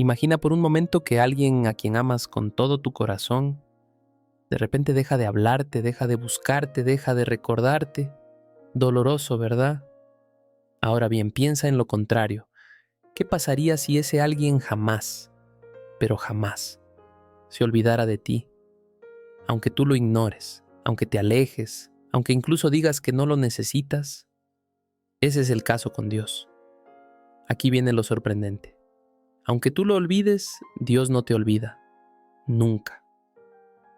Imagina por un momento que alguien a quien amas con todo tu corazón, de repente deja de hablarte, deja de buscarte, deja de recordarte. Doloroso, ¿verdad? Ahora bien, piensa en lo contrario. ¿Qué pasaría si ese alguien jamás, pero jamás, se olvidara de ti? Aunque tú lo ignores, aunque te alejes, aunque incluso digas que no lo necesitas. Ese es el caso con Dios. Aquí viene lo sorprendente. Aunque tú lo olvides, Dios no te olvida. Nunca.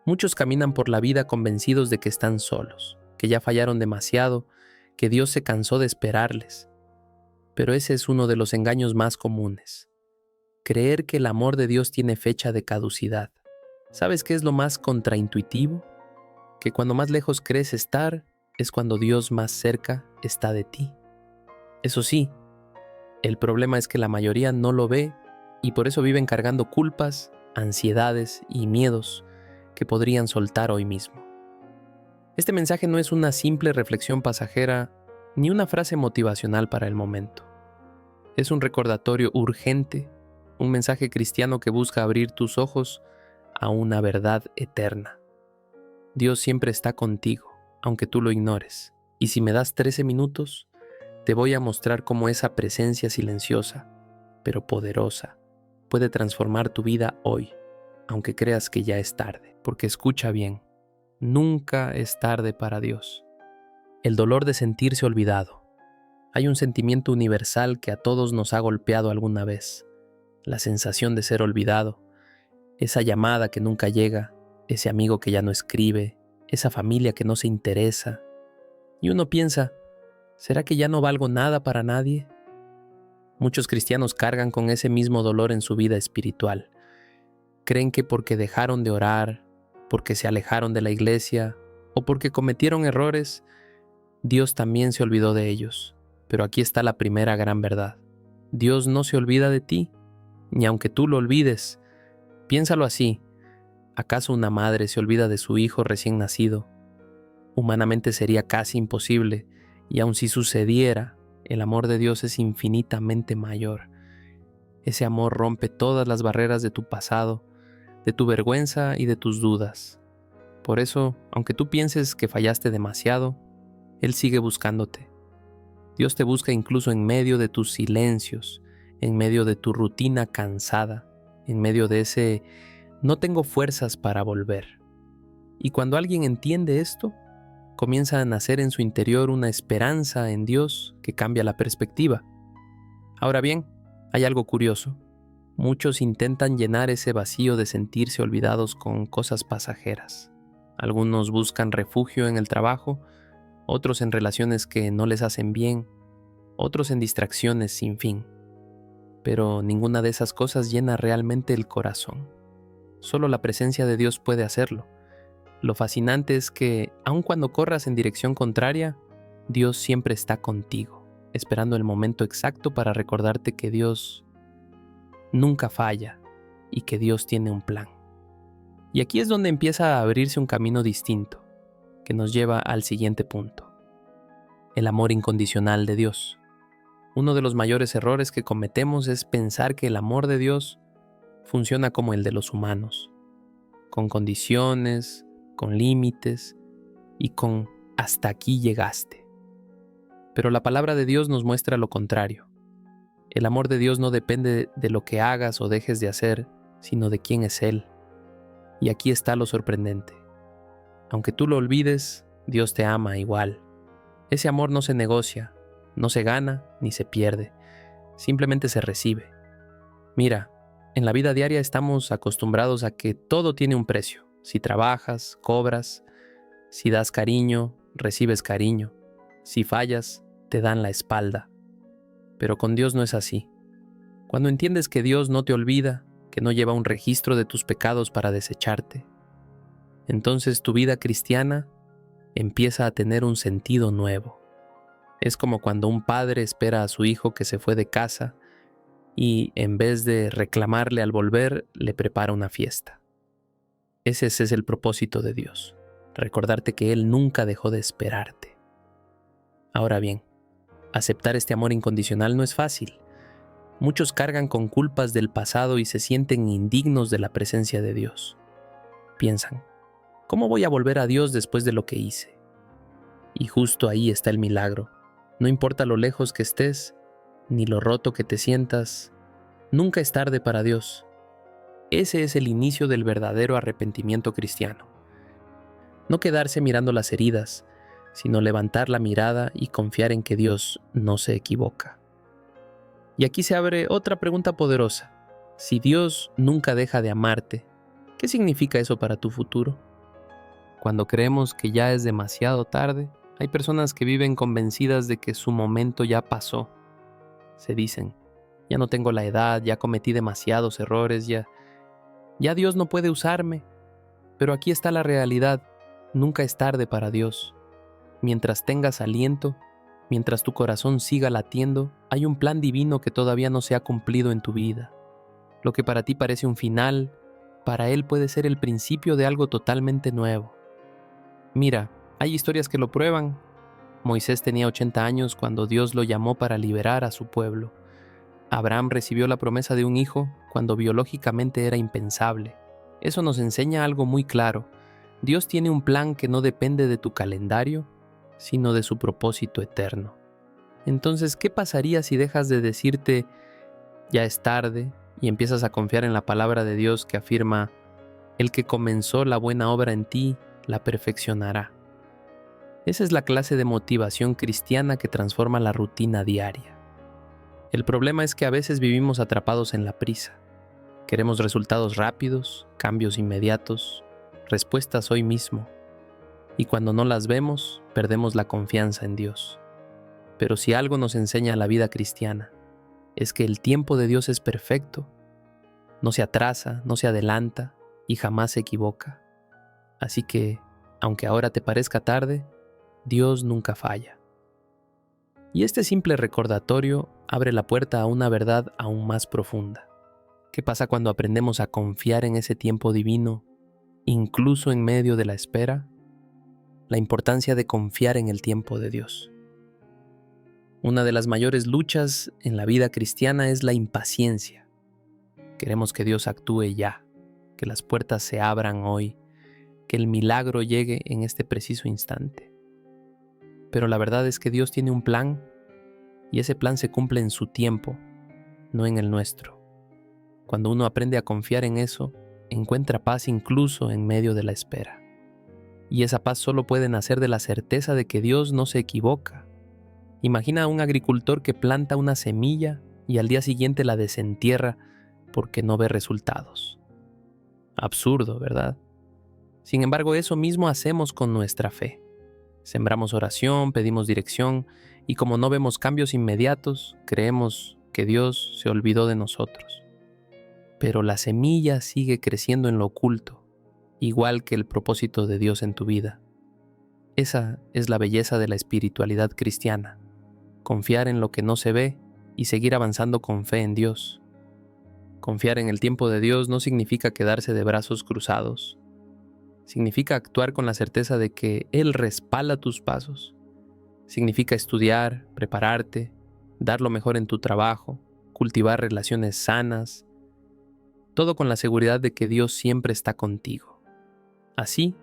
Muchos caminan por la vida convencidos de que están solos, que ya fallaron demasiado, que Dios se cansó de esperarles. Pero ese es uno de los engaños más comunes. Creer que el amor de Dios tiene fecha de caducidad. ¿Sabes qué es lo más contraintuitivo? Que cuando más lejos crees estar, es cuando Dios más cerca está de ti. Eso sí, el problema es que la mayoría no lo ve y por eso viven cargando culpas, ansiedades y miedos que podrían soltar hoy mismo. Este mensaje no es una simple reflexión pasajera ni una frase motivacional para el momento. Es un recordatorio urgente, un mensaje cristiano que busca abrir tus ojos a una verdad eterna. Dios siempre está contigo, aunque tú lo ignores. Y si me das 13 minutos, te voy a mostrar cómo esa presencia silenciosa, pero poderosa, puede transformar tu vida hoy, aunque creas que ya es tarde. Porque escucha bien, nunca es tarde para Dios. El dolor de sentirse olvidado. Hay un sentimiento universal que a todos nos ha golpeado alguna vez. La sensación de ser olvidado, esa llamada que nunca llega, ese amigo que ya no escribe, esa familia que no se interesa. Y uno piensa, ¿será que ya no valgo nada para nadie? Muchos cristianos cargan con ese mismo dolor en su vida espiritual. Creen que porque dejaron de orar, porque se alejaron de la iglesia o porque cometieron errores, Dios también se olvidó de ellos. Pero aquí está la primera gran verdad. Dios no se olvida de ti, ni aunque tú lo olvides. Piénsalo así. ¿Acaso una madre se olvida de su hijo recién nacido? Humanamente sería casi imposible, y aun si sucediera, el amor de Dios es infinitamente mayor. Ese amor rompe todas las barreras de tu pasado, de tu vergüenza y de tus dudas. Por eso, aunque tú pienses que fallaste demasiado, Él sigue buscándote. Dios te busca incluso en medio de tus silencios, en medio de tu rutina cansada, en medio de ese no tengo fuerzas para volver. Y cuando alguien entiende esto, comienza a nacer en su interior una esperanza en Dios que cambia la perspectiva. Ahora bien, hay algo curioso. Muchos intentan llenar ese vacío de sentirse olvidados con cosas pasajeras. Algunos buscan refugio en el trabajo, otros en relaciones que no les hacen bien, otros en distracciones sin fin. Pero ninguna de esas cosas llena realmente el corazón. Solo la presencia de Dios puede hacerlo. Lo fascinante es que, aun cuando corras en dirección contraria, Dios siempre está contigo, esperando el momento exacto para recordarte que Dios nunca falla y que Dios tiene un plan. Y aquí es donde empieza a abrirse un camino distinto, que nos lleva al siguiente punto: el amor incondicional de Dios. Uno de los mayores errores que cometemos es pensar que el amor de Dios funciona como el de los humanos, con condiciones, con límites y con hasta aquí llegaste. Pero la palabra de Dios nos muestra lo contrario. El amor de Dios no depende de lo que hagas o dejes de hacer, sino de quién es Él. Y aquí está lo sorprendente. Aunque tú lo olvides, Dios te ama igual. Ese amor no se negocia, no se gana ni se pierde, simplemente se recibe. Mira, en la vida diaria estamos acostumbrados a que todo tiene un precio. Si trabajas, cobras. Si das cariño, recibes cariño. Si fallas, te dan la espalda. Pero con Dios no es así. Cuando entiendes que Dios no te olvida, que no lleva un registro de tus pecados para desecharte, entonces tu vida cristiana empieza a tener un sentido nuevo. Es como cuando un padre espera a su hijo que se fue de casa y, en vez de reclamarle al volver, le prepara una fiesta. Ese es el propósito de Dios. Recordarte que Él nunca dejó de esperarte. Ahora bien, aceptar este amor incondicional no es fácil. Muchos cargan con culpas del pasado y se sienten indignos de la presencia de Dios. Piensan, ¿cómo voy a volver a Dios después de lo que hice? Y justo ahí está el milagro. No importa lo lejos que estés, ni lo roto que te sientas, nunca es tarde para Dios. Ese es el inicio del verdadero arrepentimiento cristiano. No quedarse mirando las heridas, sino levantar la mirada y confiar en que Dios no se equivoca. Y aquí se abre otra pregunta poderosa. Si Dios nunca deja de amarte, ¿qué significa eso para tu futuro? Cuando creemos que ya es demasiado tarde, hay personas que viven convencidas de que su momento ya pasó. Se dicen, ya no tengo la edad, ya cometí demasiados errores, ya Dios no puede usarme. Pero aquí está la realidad, nunca es tarde para Dios. Mientras tengas aliento, mientras tu corazón siga latiendo, hay un plan divino que todavía no se ha cumplido en tu vida. Lo que para ti parece un final, para Él puede ser el principio de algo totalmente nuevo. Mira, hay historias que lo prueban. Moisés tenía 80 años cuando Dios lo llamó para liberar a su pueblo. Abraham recibió la promesa de un hijo cuando biológicamente era impensable. Eso nos enseña algo muy claro. Dios tiene un plan que no depende de tu calendario, sino de su propósito eterno. Entonces, ¿qué pasaría si dejas de decirte ya es tarde y empiezas a confiar en la palabra de Dios que afirma: el que comenzó la buena obra en ti, la perfeccionará? Esa es la clase de motivación cristiana que transforma la rutina diaria. El problema es que a veces vivimos atrapados en la prisa. Queremos resultados rápidos, cambios inmediatos, respuestas hoy mismo. Y cuando no las vemos, perdemos la confianza en Dios. Pero si algo nos enseña la vida cristiana, es que el tiempo de Dios es perfecto. No se atrasa, no se adelanta y jamás se equivoca. Así que, aunque ahora te parezca tarde, Dios nunca falla. Y este simple recordatorio abre la puerta a una verdad aún más profunda. ¿Qué pasa cuando aprendemos a confiar en ese tiempo divino, incluso en medio de la espera? La importancia de confiar en el tiempo de Dios. Una de las mayores luchas en la vida cristiana es la impaciencia. Queremos que Dios actúe ya, que las puertas se abran hoy, que el milagro llegue en este preciso instante. Pero la verdad es que Dios tiene un plan y ese plan se cumple en su tiempo, no en el nuestro. Cuando uno aprende a confiar en eso, encuentra paz incluso en medio de la espera. Y esa paz solo puede nacer de la certeza de que Dios no se equivoca. Imagina a un agricultor que planta una semilla y al día siguiente la desentierra porque no ve resultados. Absurdo, ¿verdad? Sin embargo, eso mismo hacemos con nuestra fe. Sembramos oración, pedimos dirección y como no vemos cambios inmediatos, creemos que Dios se olvidó de nosotros. Pero la semilla sigue creciendo en lo oculto, igual que el propósito de Dios en tu vida. Esa es la belleza de la espiritualidad cristiana, confiar en lo que no se ve y seguir avanzando con fe en Dios. Confiar en el tiempo de Dios no significa quedarse de brazos cruzados. Significa actuar con la certeza de que Él respalda tus pasos. Significa estudiar, prepararte, dar lo mejor en tu trabajo, cultivar relaciones sanas, todo con la seguridad de que Dios siempre está contigo. Así,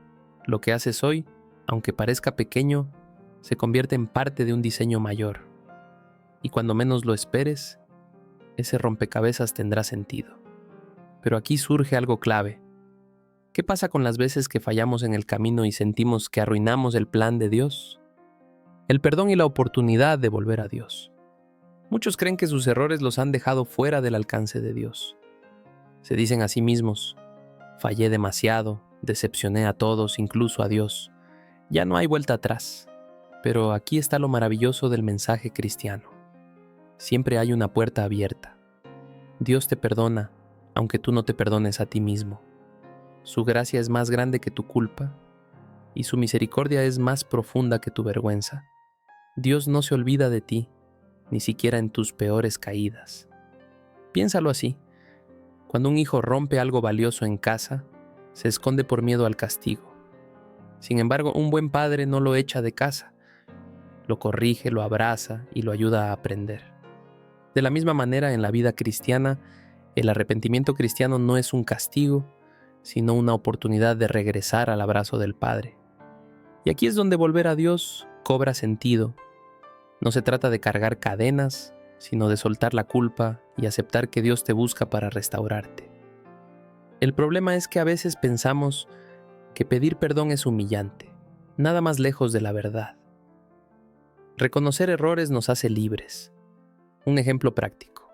lo que haces hoy, aunque parezca pequeño, se convierte en parte de un diseño mayor. Y cuando menos lo esperes, ese rompecabezas tendrá sentido. Pero aquí surge algo clave. ¿Qué pasa con las veces que fallamos en el camino y sentimos que arruinamos el plan de Dios? El perdón y la oportunidad de volver a Dios. Muchos creen que sus errores los han dejado fuera del alcance de Dios. Se dicen a sí mismos: fallé demasiado, decepcioné a todos, incluso a Dios. Ya no hay vuelta atrás. Pero aquí está lo maravilloso del mensaje cristiano. Siempre hay una puerta abierta. Dios te perdona, aunque tú no te perdones a ti mismo. Su gracia es más grande que tu culpa y su misericordia es más profunda que tu vergüenza. Dios no se olvida de ti, ni siquiera en tus peores caídas. Piénsalo así. Cuando un hijo rompe algo valioso en casa, se esconde por miedo al castigo. Sin embargo, un buen padre no lo echa de casa. Lo corrige, lo abraza y lo ayuda a aprender. De la misma manera, en la vida cristiana, el arrepentimiento cristiano no es un castigo, sino una oportunidad de regresar al abrazo del Padre. Y aquí es donde volver a Dios cobra sentido. No se trata de cargar cadenas, sino de soltar la culpa y aceptar que Dios te busca para restaurarte. El problema es que a veces pensamos que pedir perdón es humillante, nada más lejos de la verdad. Reconocer errores nos hace libres. Un ejemplo práctico.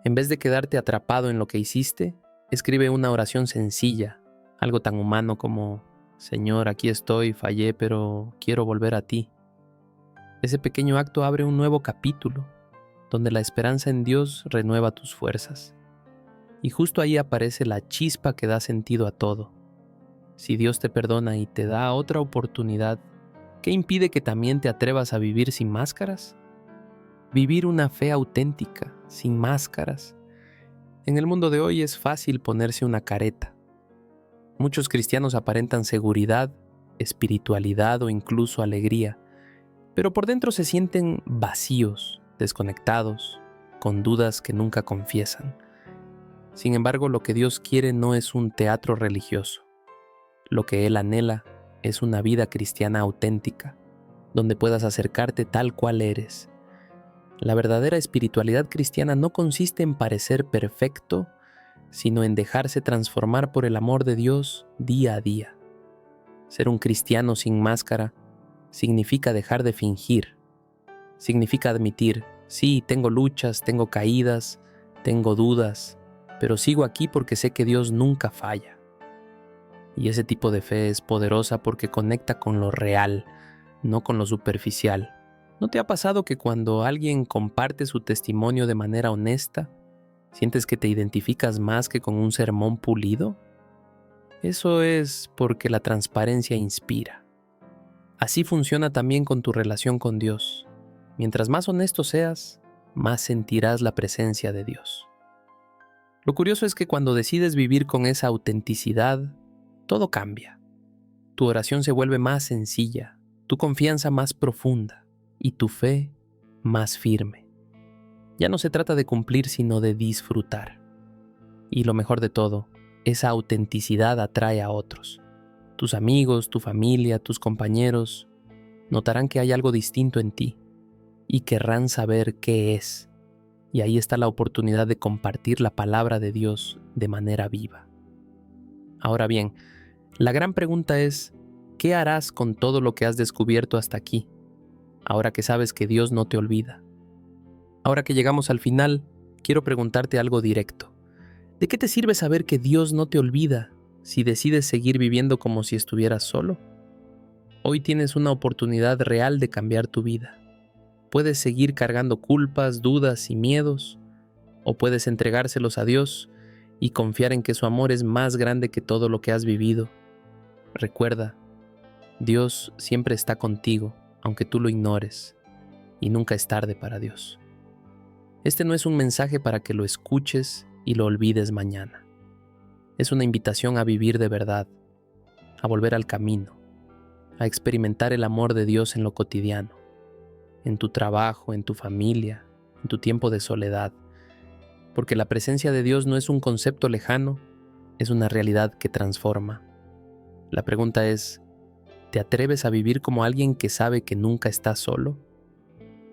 En vez de quedarte atrapado en lo que hiciste, escribe una oración sencilla, algo tan humano como: Señor, aquí estoy, fallé, pero quiero volver a ti. Ese pequeño acto abre un nuevo capítulo, donde la esperanza en Dios renueva tus fuerzas. Y justo ahí aparece la chispa que da sentido a todo. Si Dios te perdona y te da otra oportunidad, ¿qué impide que también te atrevas a vivir sin máscaras? Vivir una fe auténtica, sin máscaras. En el mundo de hoy es fácil ponerse una careta. Muchos cristianos aparentan seguridad, espiritualidad o incluso alegría, pero por dentro se sienten vacíos, desconectados, con dudas que nunca confiesan. Sin embargo, lo que Dios quiere no es un teatro religioso. Lo que Él anhela es una vida cristiana auténtica, donde puedas acercarte tal cual eres. La verdadera espiritualidad cristiana no consiste en parecer perfecto, sino en dejarse transformar por el amor de Dios día a día. Ser un cristiano sin máscara significa dejar de fingir. Significa admitir: sí, tengo luchas, tengo caídas, tengo dudas, pero sigo aquí porque sé que Dios nunca falla. Y ese tipo de fe es poderosa porque conecta con lo real, no con lo superficial. ¿No te ha pasado que cuando alguien comparte su testimonio de manera honesta, sientes que te identificas más que con un sermón pulido? Eso es porque la transparencia inspira. Así funciona también con tu relación con Dios. Mientras más honesto seas, más sentirás la presencia de Dios. Lo curioso es que cuando decides vivir con esa autenticidad, todo cambia. Tu oración se vuelve más sencilla, tu confianza más profunda y tu fe más firme. Ya no se trata de cumplir, sino de disfrutar. Y lo mejor de todo, esa autenticidad atrae a otros. Tus amigos, tu familia, tus compañeros notarán que hay algo distinto en ti y querrán saber qué es. Y ahí está la oportunidad de compartir la palabra de Dios de manera viva. Ahora bien, la gran pregunta es: ¿qué harás con todo lo que has descubierto hasta aquí? Ahora que sabes que Dios no te olvida. Ahora que llegamos al final, quiero preguntarte algo directo. ¿De qué te sirve saber que Dios no te olvida si decides seguir viviendo como si estuvieras solo? Hoy tienes una oportunidad real de cambiar tu vida. Puedes seguir cargando culpas, dudas y miedos, o puedes entregárselos a Dios y confiar en que su amor es más grande que todo lo que has vivido. Recuerda, Dios siempre está contigo, aunque tú lo ignores, y nunca es tarde para Dios. Este no es un mensaje para que lo escuches y lo olvides mañana. Es una invitación a vivir de verdad, a volver al camino, a experimentar el amor de Dios en lo cotidiano, en tu trabajo, en tu familia, en tu tiempo de soledad, porque la presencia de Dios no es un concepto lejano, es una realidad que transforma. La pregunta es: ¿te atreves a vivir como alguien que sabe que nunca estás solo?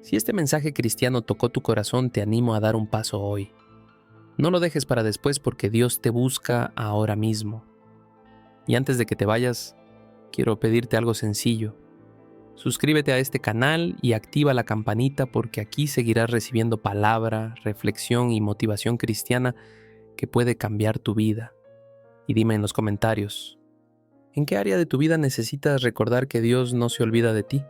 Si este mensaje cristiano tocó tu corazón, te animo a dar un paso hoy. No lo dejes para después porque Dios te busca ahora mismo. Y antes de que te vayas, quiero pedirte algo sencillo. Suscríbete a este canal y activa la campanita porque aquí seguirás recibiendo palabra, reflexión y motivación cristiana que puede cambiar tu vida. Y dime en los comentarios, ¿en qué área de tu vida necesitas recordar que Dios no se olvida de ti?